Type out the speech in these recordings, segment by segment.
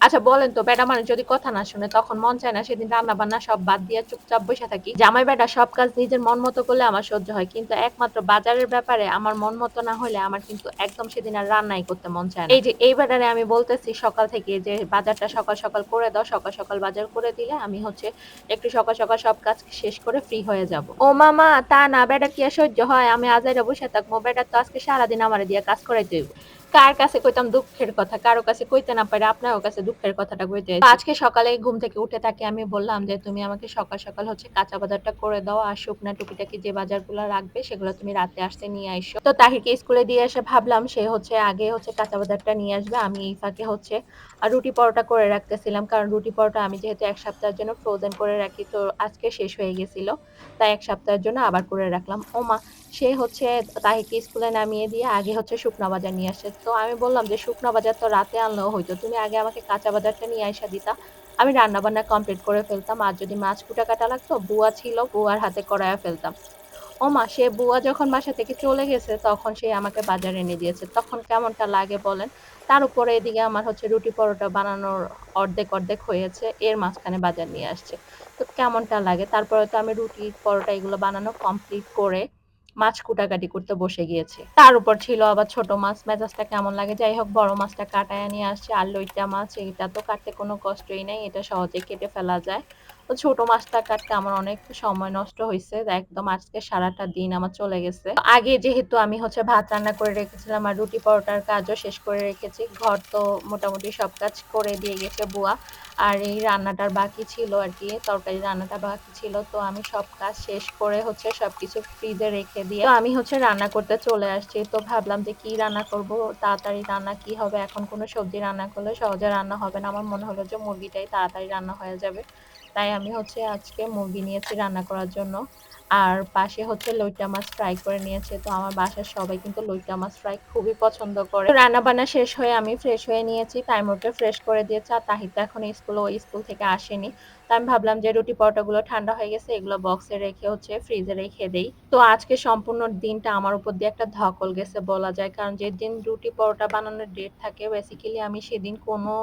আচ্ছা বলেন তো বেটা মানুষ যদি কথা না শুনে তখন মন চায় না সেদিন রান্না-বান্না সব বাদ দিয়ে চুপচাপ বইসা থাকি? জামাই বেটা সব কাজ নিজের মন মতো করলে আমার সহ্য হয়। কিন্তু একমাত্র বাজারের ব্যাপারে আমার মন মতো না হইলে আমার কিন্তু একদম সেদিন আর রান্নাই করতে মন চায় না। এই যে এই বেটারে আমি বলতেছি সকাল থেকে যে বাজারটা সকাল, সকাল করে দাও। সকাল, সকাল বাজার করে দিলে আমি হচ্ছে একটু সকাল, সকাল সব কাজ শেষ করে ফ্রি হয়ে যাবো। ও মামা তা না বেটার কি আর সহ্য হয়? আমি আজাইরা বইসা থাকবো। বেটার তো আজকে সারাদিন আমারে দিয়া কাজ করাইতে হইব। কার কাছে কইতাম দুঃখের কথা, কারো কাছে কইতে না পাইরা আপনার কাছে দুঃখের কথাটা কইতে আইছি। আজকে সকালে ঘুম থেকে উঠে তাকে আমি বললাম যে, "তুমি আমাকে সকাল, সকাল হচ্ছে কাঁচা বাজারটা করে দাও। আর শুকনা টুকিটাকি যে বাজারগুলা রাখবে সেগুলো তুমি রাতে আসতে নিয়ে আইসো।" তো তাহিরকে স্কুলে দিয়ে এসে ভাবলাম সে হচ্ছে আগে হচ্ছে কাঁচা বাজারটা নিয়ে আসবে। আমি এই ফাঁকে হচ্ছে রুটি পরোটা করে রাখতেছিলাম। কারণ রুটি পরোটা আমি যেহেতু ১ সপ্তাহের জন্য ফ্রোজেন করে রাখি তো আজকে শেষ হয়ে গেছিল। তাই ১ সপ্তাহের জন্য আবার করে রাখলাম। ওমা! সে হচ্ছে তাহিরকে স্কুলে নামিয়ে দিয়ে আগে হচ্ছে শুকনা বাজার নিয়ে আসছে। তো আমি বললাম যে, "শুকনা বাজার তো রাতে আনলেও হইতো। তুমি আগে আমাকে কাঁচা বাজারটা নিয়ে আইসা দিতা। আমি রান্না-বান্না কমপ্লিট করে ফেলতাম। আর যদি মাছ কুটা কাটা লাগতো, বুয়া ছিল, বুয়ার হাতে করাইয়া ফেলতাম।" ওমা! সে বুয়া যখন বাসা থেকে চলে গেছে তখন সে আমাকে বাজার এনে দিয়েছে। তখন কেমনটা লাগে বলেন? তার উপরে এদিকে আমার হচ্ছে রুটি পরোটা বানানোর অর্ধেক, অর্ধেক হয়েছে। এর মাঝখানে বাজার নিয়ে আসছে। তো কেমনটা লাগে? তারপরে তো আমি রুটি, পরোটা এগুলো বানানো কমপ্লিট করে মাছ কুটাকাটি করতে বসে গিয়েছি। তার উপর ছিল আবার ছোট মাছ। মেজাজটা কেমন লাগে? যাই হোক বড় মাছটা কাটাইয়া নিয়ে আসছে। আর লইট্টা মাছ এটা তো কাটতে কোনো কষ্টই নাই। এটা সহজেই কেটে ফেলা যায়। তো ছোট মাছটা কাটতে আমার অনেক সময় নষ্ট হইছে। একদম আজকে সারাটা দিন আমার চলে গেছে। আগে যেহেতু আমি হচ্ছে ভাত রান্না করে রেখেছিলাম আর রুটি পরোটার কাজও শেষ করে রেখেছি। ঘর তো মোটামুটি সব কাজ করে দিয়ে গেছে বুয়া। আর এই রান্নাটার বাকি ছিল আরকি। তরকারি রান্নাটা বাকি ছিল। তো আমি সব কাজ শেষ করে হচ্ছে সবকিছু ফ্রিজে রেখে দিয়ে তো আমি হচ্ছে রান্না করতে চলে আসছি। তো ভাবলাম যে কি রান্না করব? তাড়াতাড়ি রান্না কি হবে? এখন কোনো সবজি রান্না করলে সহজে রান্না হবে না। আমার মনে হলো যে মুরগিটাই তাড়াতাড়ি রান্না হয়ে যাবে। তাই আমি হচ্ছে আজকে মুরগি নিয়েছি রান্না করার জন্য। আর পাশে হচ্ছে লইট্টা মাছ ফ্রাই করে নিয়েছে। তো আমার বাসার সবাই কিন্তু লইট্টা মাছ ফ্রাই খুবই পছন্দ করে। তো রান্না-বান্না শেষ হয়ে আমি ফ্রেশ হয়ে নিয়েছি। তাইমুরকে ফ্রেশ করে দিয়েছে। আর তাহির তো এখন স্কুল ও স্কুল থেকে আসেনি। তো আমি ভাবলাম যে রুটি পরোটাগুলো ঠান্ডা হয়ে গেছে। এগুলো বক্সে রেখে হচ্ছে ফ্রিজে রেখে দেই। তো আজকে সম্পূর্ণ দিনটা আমার উপর দিয়ে একটা ধকল গেছে বলা যায়। কারণ যেদিন রুটি পরোটা বানানোর ডেট থাকে বেসিক্যালি আমি সেদিন কোনো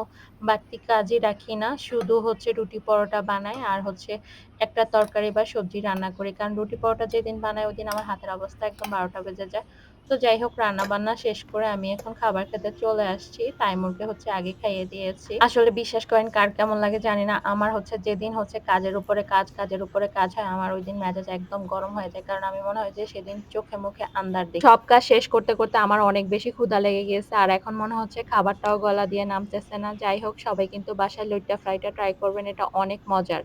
বাড়তি কাজই রাখি না। শুধু হচ্ছে রুটি পরোটা বানাই আর হচ্ছে একটা তরকারি বা সবজি রান্না করি। কারণ রুটি পরোটা যেদিন বানাই ওইদিন আমার হাতের অবস্থা একদম ১২টা বেজে যায়। তো যাই হোক রান্না-বান্না শেষ করে আমি এখন খাবার খেতে চলে আসছি। তাইমুরকে হচ্ছে আগে খাইয়ে দিয়েছি। আসলে বিশ্বাস করেন কার কেমন লাগে জানি না। আমার হচ্ছে যেদিন হচ্ছে কাজের উপরে কাজ, কাজের উপরে কাজ হয় আমার ওইদিন মেজাজ একদম গরম হয়ে যায়। কারণ আমি মনে হয় যে সেদিন চোখে মুখে আন্ধার দেখি। সব কাজ শেষ করতে, করতে আমার অনেক বেশি ক্ষুধা লেগে গিয়েছে। আর এখন মনে হচ্ছে খাবারটাও গলা দিয়ে নামতেছে না। যাই হোক সবাই কিন্তু বাসায় লইট্টা ফ্রাইটা ট্রাই করবেন। এটা অনেক মজার।